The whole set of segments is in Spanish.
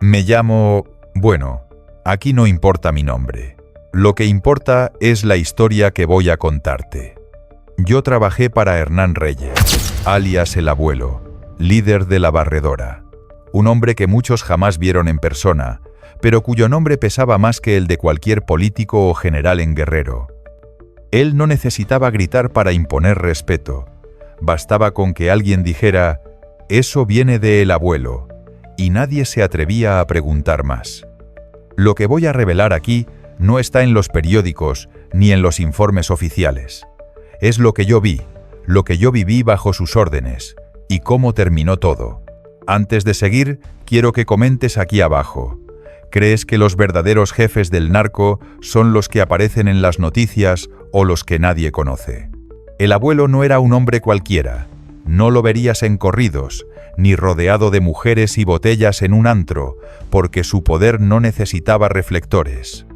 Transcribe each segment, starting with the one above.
Me llamo... Bueno, aquí no importa mi nombre. Lo que importa es la historia que voy a contarte. Yo trabajé para Hernán Reyes, alias el Abuelo, líder de la Barredora. Un hombre que muchos jamás vieron en persona, pero cuyo nombre pesaba más que el de cualquier político o general en Guerrero. Él no necesitaba gritar para imponer respeto. Bastaba con que alguien dijera, «Eso viene de el Abuelo», y nadie se atrevía a preguntar más. Lo que voy a revelar aquí no está en los periódicos ni en los informes oficiales. Es lo que yo vi, lo que yo viví bajo sus órdenes, y cómo terminó todo. Antes de seguir, quiero que comentes aquí abajo. ¿Crees que los verdaderos jefes del narco son los que aparecen en las noticias o los que nadie conoce? El Abuelo no era un hombre cualquiera. No lo verías en corridos, ni rodeado de mujeres y botellas en un antro, porque su poder no necesitaba reflectores.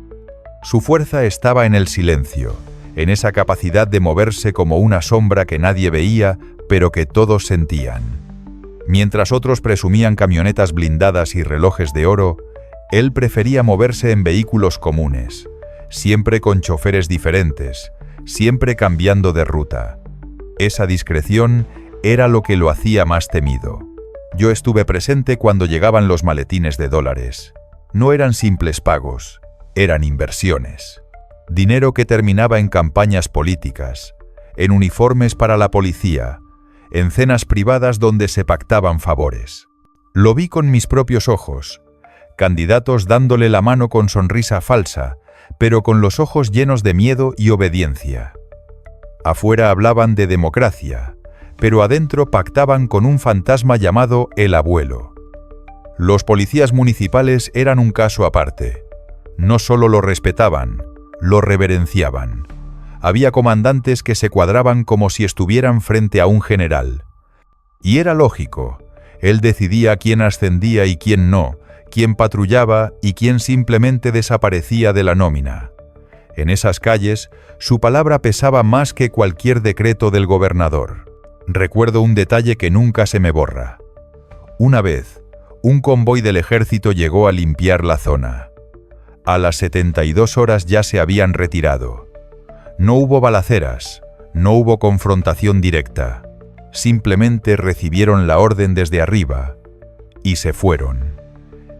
Su fuerza estaba en el silencio, en esa capacidad de moverse como una sombra que nadie veía, pero que todos sentían. Mientras otros presumían camionetas blindadas y relojes de oro, él prefería moverse en vehículos comunes, siempre con choferes diferentes, siempre cambiando de ruta. Esa discreción era lo que lo hacía más temido. Yo estuve presente cuando llegaban los maletines de dólares. No eran simples pagos, eran inversiones. Dinero que terminaba en campañas políticas, en uniformes para la policía, en cenas privadas donde se pactaban favores. Lo vi con mis propios ojos, candidatos dándole la mano con sonrisa falsa, pero con los ojos llenos de miedo y obediencia. Afuera hablaban de democracia, pero adentro pactaban con un fantasma llamado el Abuelo. Los policías municipales eran un caso aparte. No solo lo respetaban, lo reverenciaban. Había comandantes que se cuadraban como si estuvieran frente a un general. Y era lógico, él decidía quién ascendía y quién no, quién patrullaba y quién simplemente desaparecía de la nómina. En esas calles, su palabra pesaba más que cualquier decreto del gobernador. Recuerdo un detalle que nunca se me borra. Una vez, un convoy del ejército llegó a limpiar la zona. A las 72 horas ya se habían retirado. No hubo balaceras, no hubo confrontación directa. Simplemente recibieron la orden desde arriba y se fueron.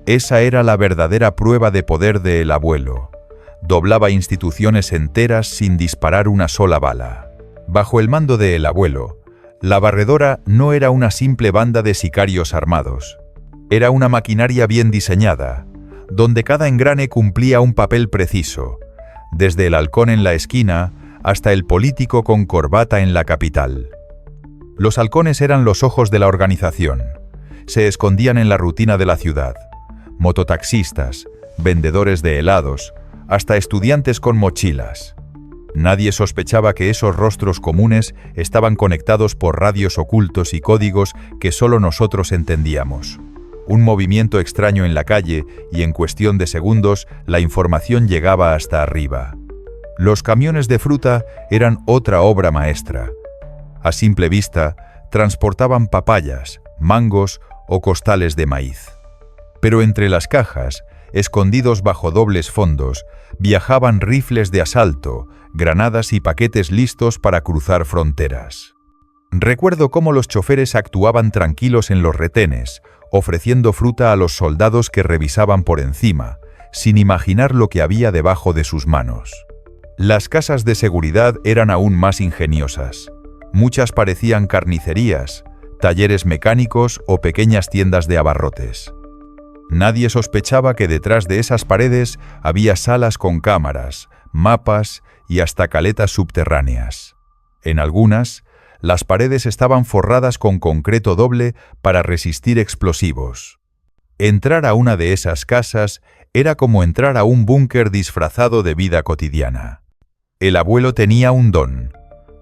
Esa era la verdadera prueba de poder de el Abuelo. Doblaba instituciones enteras sin disparar una sola bala. Bajo el mando de el Abuelo, la Barredora no era una simple banda de sicarios armados. Era una maquinaria bien diseñada, donde cada engrane cumplía un papel preciso, desde el halcón en la esquina hasta el político con corbata en la capital. Los halcones eran los ojos de la organización. Se escondían en la rutina de la ciudad. Mototaxistas, vendedores de helados, hasta estudiantes con mochilas. Nadie sospechaba que esos rostros comunes estaban conectados por radios ocultos y códigos que solo nosotros entendíamos. Un movimiento extraño en la calle y en cuestión de segundos la información llegaba hasta arriba. Los camiones de fruta eran otra obra maestra. A simple vista, transportaban papayas, mangos o costales de maíz. Pero entre las cajas, escondidos bajo dobles fondos, viajaban rifles de asalto, granadas y paquetes listos para cruzar fronteras. Recuerdo cómo los choferes actuaban tranquilos en los retenes, ofreciendo fruta a los soldados que revisaban por encima, sin imaginar lo que había debajo de sus manos. Las casas de seguridad eran aún más ingeniosas. Muchas parecían carnicerías, talleres mecánicos o pequeñas tiendas de abarrotes. Nadie sospechaba que detrás de esas paredes había salas con cámaras, mapas y hasta caletas subterráneas. En algunas, las paredes estaban forradas con concreto doble para resistir explosivos. Entrar a una de esas casas era como entrar a un búnker disfrazado de vida cotidiana. El Abuelo tenía un don: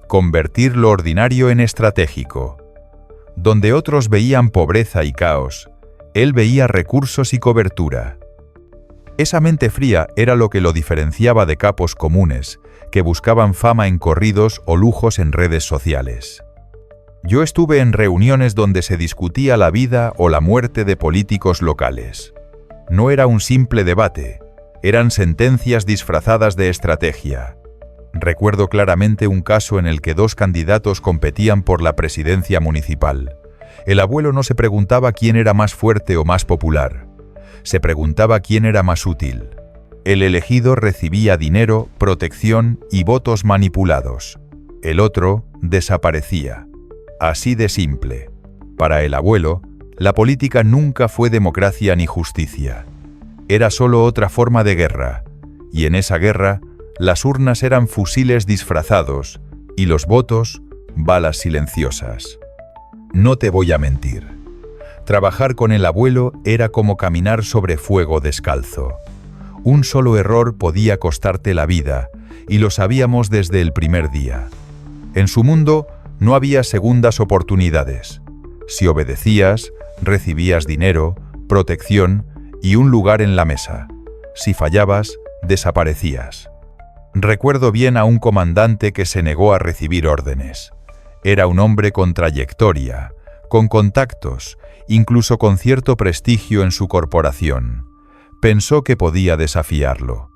convertir lo ordinario en estratégico. Donde otros veían pobreza y caos, él veía recursos y cobertura. Esa mente fría era lo que lo diferenciaba de capos comunes, que buscaban fama en corridos o lujos en redes sociales. Yo estuve en reuniones donde se discutía la vida o la muerte de políticos locales. No era un simple debate, eran sentencias disfrazadas de estrategia. Recuerdo claramente un caso en el que dos candidatos competían por la presidencia municipal. El abuelo no se preguntaba quién era más fuerte o más popular, se preguntaba quién era más útil. El elegido recibía dinero, protección y votos manipulados. El otro desaparecía. Así de simple. Para el abuelo, la política nunca fue democracia ni justicia. Era solo otra forma de guerra, y en esa guerra, las urnas eran fusiles disfrazados y los votos, balas silenciosas. No te voy a mentir. Trabajar con el abuelo era como caminar sobre fuego descalzo. Un solo error podía costarte la vida, y lo sabíamos desde el primer día. En su mundo no había segundas oportunidades. Si obedecías, recibías dinero, protección y un lugar en la mesa. Si fallabas, desaparecías. Recuerdo bien a un comandante que se negó a recibir órdenes. Era un hombre con trayectoria, con contactos, incluso con cierto prestigio en su corporación. Pensó que podía desafiarlo.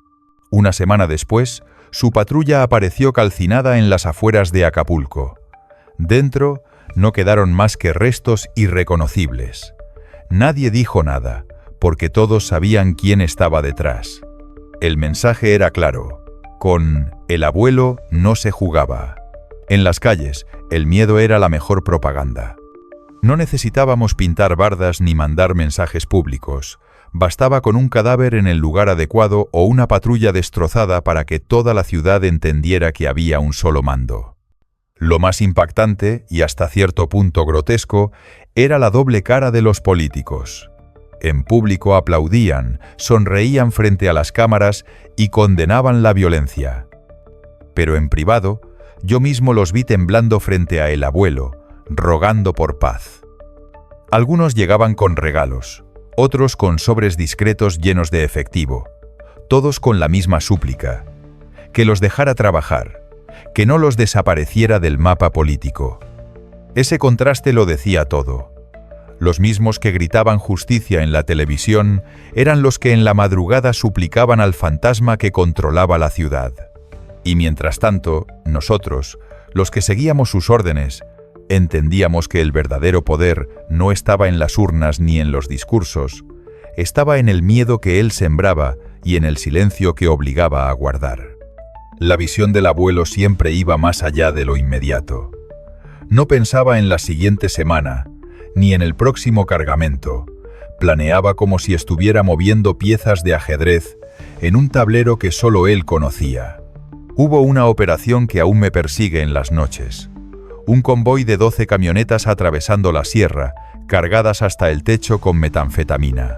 Una semana después, su patrulla apareció calcinada en las afueras de Acapulco. Dentro no quedaron más que restos irreconocibles. Nadie dijo nada, porque todos sabían quién estaba detrás. El mensaje era claro: con el abuelo no se jugaba. En las calles, el miedo era la mejor propaganda. No necesitábamos pintar bardas ni mandar mensajes públicos. Bastaba con un cadáver en el lugar adecuado o una patrulla destrozada para que toda la ciudad entendiera que había un solo mando. Lo más impactante, y hasta cierto punto grotesco, era la doble cara de los políticos. En público aplaudían, sonreían frente a las cámaras y condenaban la violencia. Pero en privado, yo mismo los vi temblando frente a el abuelo, rogando por paz. Algunos llegaban con regalos, otros con sobres discretos llenos de efectivo, todos con la misma súplica: que los dejara trabajar, que no los desapareciera del mapa político. Ese contraste lo decía todo. Los mismos que gritaban justicia en la televisión eran los que en la madrugada suplicaban al fantasma que controlaba la ciudad. Y mientras tanto, nosotros, los que seguíamos sus órdenes, entendíamos que el verdadero poder no estaba en las urnas ni en los discursos, estaba en el miedo que él sembraba y en el silencio que obligaba a guardar. La visión del abuelo siempre iba más allá de lo inmediato. No pensaba en la siguiente semana, ni en el próximo cargamento. Planeaba como si estuviera moviendo piezas de ajedrez en un tablero que solo él conocía. Hubo una operación que aún me persigue en las noches. Un convoy de 12 camionetas atravesando la sierra, cargadas hasta el techo con metanfetamina.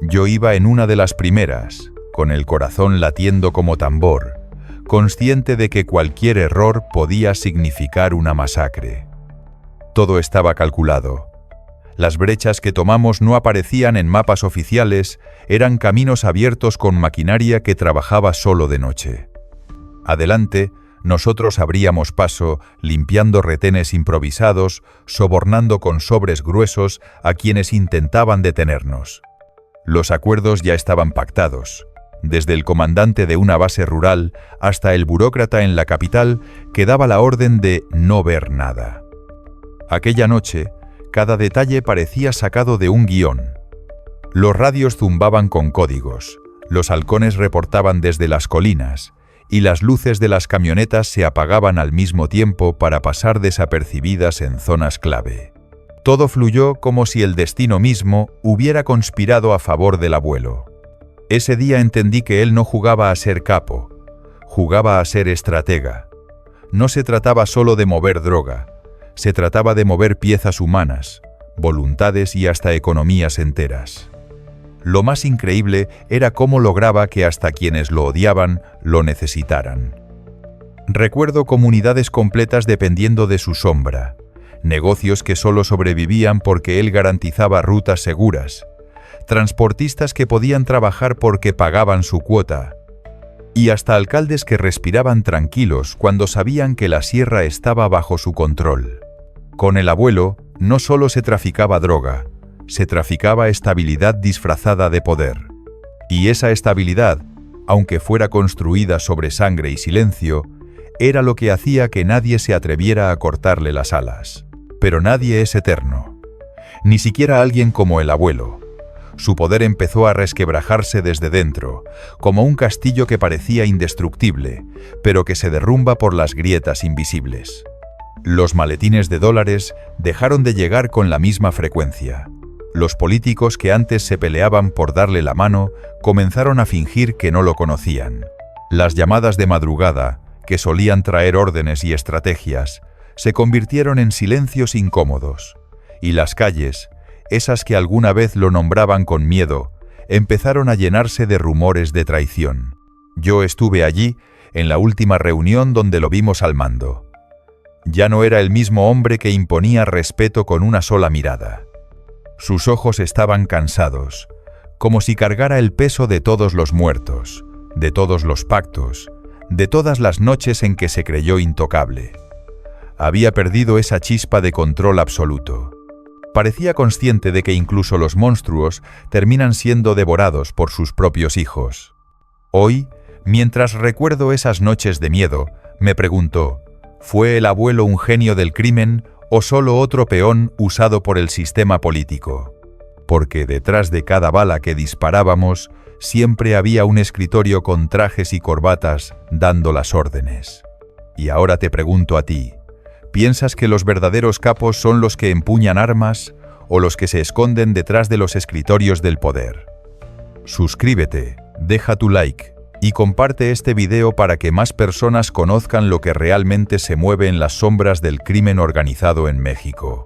Yo iba en una de las primeras, con el corazón latiendo como tambor, consciente de que cualquier error podía significar una masacre. Todo estaba calculado. Las brechas que tomamos no aparecían en mapas oficiales, eran caminos abiertos con maquinaria que trabajaba solo de noche. Adelante, nosotros abríamos paso, limpiando retenes improvisados, sobornando con sobres gruesos a quienes intentaban detenernos. Los acuerdos ya estaban pactados. Desde el comandante de una base rural hasta el burócrata en la capital que daba la orden de no ver nada. Aquella noche, cada detalle parecía sacado de un guión. Los radios zumbaban con códigos, los halcones reportaban desde las colinas, y las luces de las camionetas se apagaban al mismo tiempo para pasar desapercibidas en zonas clave. Todo fluyó como si el destino mismo hubiera conspirado a favor del abuelo. Ese día entendí que él no jugaba a ser capo, jugaba a ser estratega. No se trataba solo de mover droga, se trataba de mover piezas humanas, voluntades y hasta economías enteras. Lo más increíble era cómo lograba que hasta quienes lo odiaban lo necesitaran. Recuerdo comunidades completas dependiendo de su sombra, negocios que solo sobrevivían porque él garantizaba rutas seguras, transportistas que podían trabajar porque pagaban su cuota, y hasta alcaldes que respiraban tranquilos cuando sabían que la sierra estaba bajo su control. Con el abuelo no solo se traficaba droga, se traficaba estabilidad disfrazada de poder. Y esa estabilidad, aunque fuera construida sobre sangre y silencio, era lo que hacía que nadie se atreviera a cortarle las alas. Pero nadie es eterno. Ni siquiera alguien como el abuelo. Su poder empezó a resquebrajarse desde dentro, como un castillo que parecía indestructible, pero que se derrumba por las grietas invisibles. Los maletines de dólares dejaron de llegar con la misma frecuencia. Los políticos que antes se peleaban por darle la mano comenzaron a fingir que no lo conocían. Las llamadas de madrugada, que solían traer órdenes y estrategias, se convirtieron en silencios incómodos. Y las calles, esas que alguna vez lo nombraban con miedo, empezaron a llenarse de rumores de traición. Yo estuve allí, en la última reunión donde lo vimos al mando. Ya no era el mismo hombre que imponía respeto con una sola mirada. Sus ojos estaban cansados, como si cargara el peso de todos los muertos, de todos los pactos, de todas las noches en que se creyó intocable. Había perdido esa chispa de control absoluto. Parecía consciente de que incluso los monstruos terminan siendo devorados por sus propios hijos. Hoy, mientras recuerdo esas noches de miedo, me pregunto, ¿fue el abuelo un genio del crimen o solo otro peón usado por el sistema político? Porque detrás de cada bala que disparábamos, siempre había un escritorio con trajes y corbatas dando las órdenes. Y ahora te pregunto a ti, ¿piensas que los verdaderos capos son los que empuñan armas o los que se esconden detrás de los escritorios del poder? Suscríbete, deja tu like y comparte este video para que más personas conozcan lo que realmente se mueve en las sombras del crimen organizado en México.